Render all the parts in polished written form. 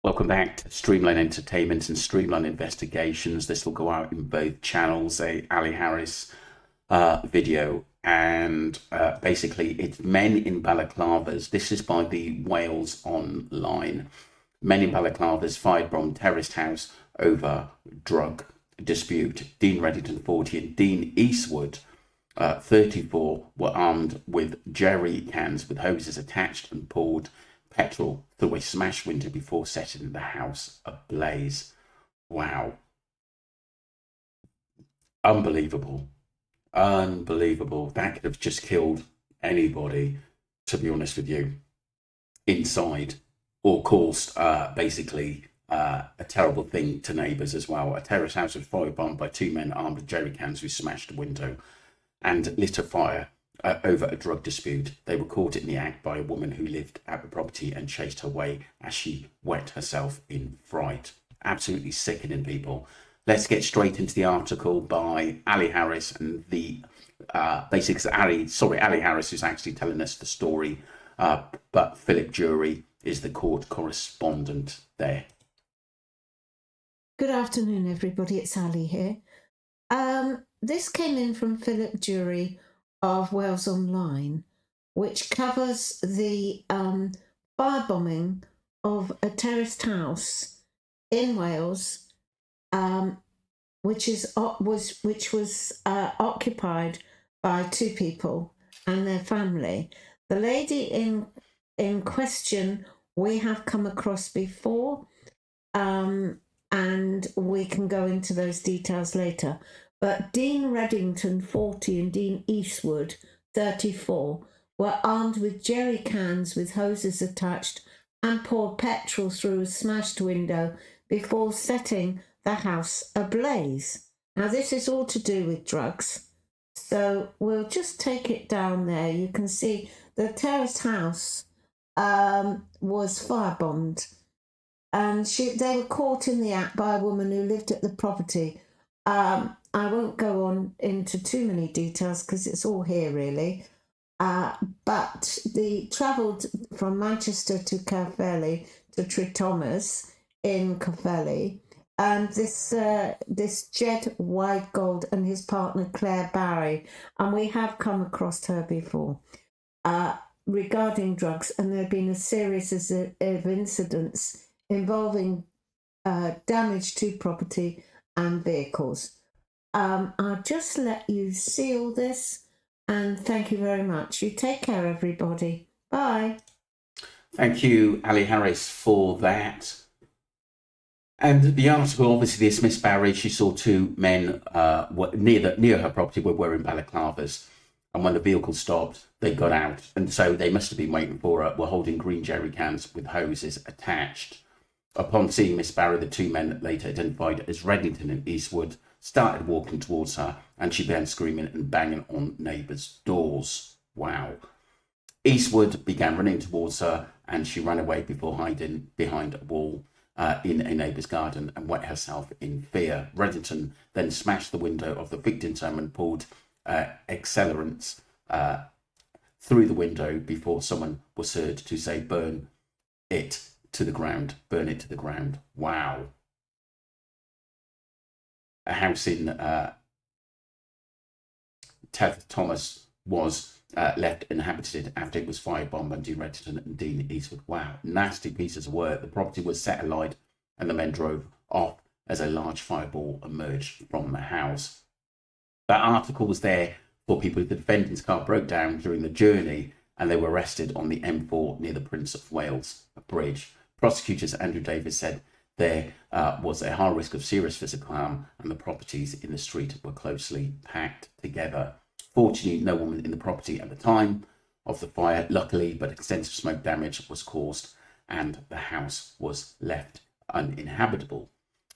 Welcome back to Streamline Entertainment and Streamline Investigations. This will go out in both channels, a Ali Harris video, and basically it's Men in Balaclavas. This is by the Wales Online. Men in Balaclavas firebomb terraced house over drug dispute. Dean Reddington, 40, and Dean Eastwood, 34, were armed with jerry cans with hoses attached and poured petrol through a smashed window before setting the house ablaze. Wow. Unbelievable. Unbelievable. That could have just killed anybody, to be honest with you, inside, or caused basically a terrible thing to neighbours as well. A terrace house was firebombed by two men armed with jerry cans who smashed a window and lit a fire over a drug dispute. They were caught in the act by a woman who lived at the property and chased her away as she wet herself in fright. Absolutely sickening, people. Let's get straight into the article by Ali Harris, and the basically Ali Harris is actually telling us the story, but Philip Jury is the court correspondent there. Good afternoon, everybody. It's Ali here. This came in from Philip Jury of Wales Online, which covers the firebombing of a terraced house in Wales, which was occupied by two people and their family. The lady in question we have come across before, and we can go into those details later. But Dean Reddington, 40, and Dean Eastwood, 34, were armed with jerry cans with hoses attached and poured petrol through a smashed window before setting the house ablaze. Now, this is all to do with drugs. So we'll just take it down there. You can see the terraced house was firebombed, and they were caught in the act by a woman who lived at the property. I won't go on into too many details because it's all here really. But they travelled from Manchester to Caerphilly to Tritomas in Caerphilly, and this Jed Widegold and his partner Claire Barry, and we have come across her before regarding drugs, and there have been a series of incidents involving damage to property and vehicles. I'll just let you see all this, and thank you very much. You take care, everybody. Bye. Thank you, Ali Harris, for that. And the article, obviously, this Miss Barry, she saw two men near her property were wearing balaclavas. And when the vehicle stopped, they got out. And so they must have been waiting for her, were holding green jerry cans with hoses attached. Upon seeing Miss Barry, the two men, later identified as Reddington and Eastwood, started walking towards her, and she began screaming and banging on neighbours' doors. Wow. Eastwood began running towards her, and she ran away before hiding behind a wall in a neighbour's garden and wet herself in fear. Reddington then smashed the window of the victim's home and poured accelerants through the window before someone was heard to say, burn it to the ground, burn it to the ground. Wow. A house in Thomas was left inhabited after it was firebombed by Dean Reddington and Dean Eastwood. Wow, nasty pieces of work. The property was set alight and the men drove off as a large fireball emerged from the house. That article was there for people. The defendant's car broke down during the journey and they were arrested on the M4 near the Prince of Wales Bridge. Prosecutors Andrew Davis said there was a high risk of serious physical harm and the properties in the street were closely packed together. Fortunately, no one in the property at the time of the fire, luckily, but extensive smoke damage was caused and the house was left uninhabitable.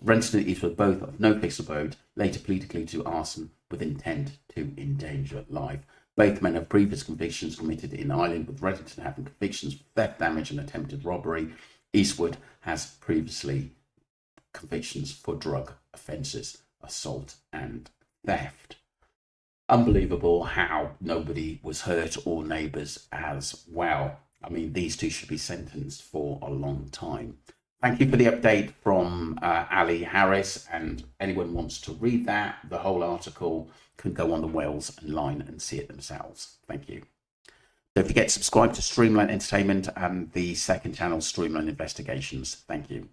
Reddington and Eastwood, both of no fixed abode, later pleaded guilty to arson with intent to endanger life. Both men have previous convictions committed in Ireland, with Reddington having convictions for theft, damage and attempted robbery. Eastwood has previously convictions for drug offences, assault and theft. Unbelievable how nobody was hurt or neighbours as well. I mean, these two should be sentenced for a long time. Thank you for the update from Ali Harris, and anyone wants to read that, the whole article, can go on the Wales Online and see it themselves. Thank you. Don't forget to subscribe to Streamline Entertainment and the second channel, Streamline Investigations. Thank you.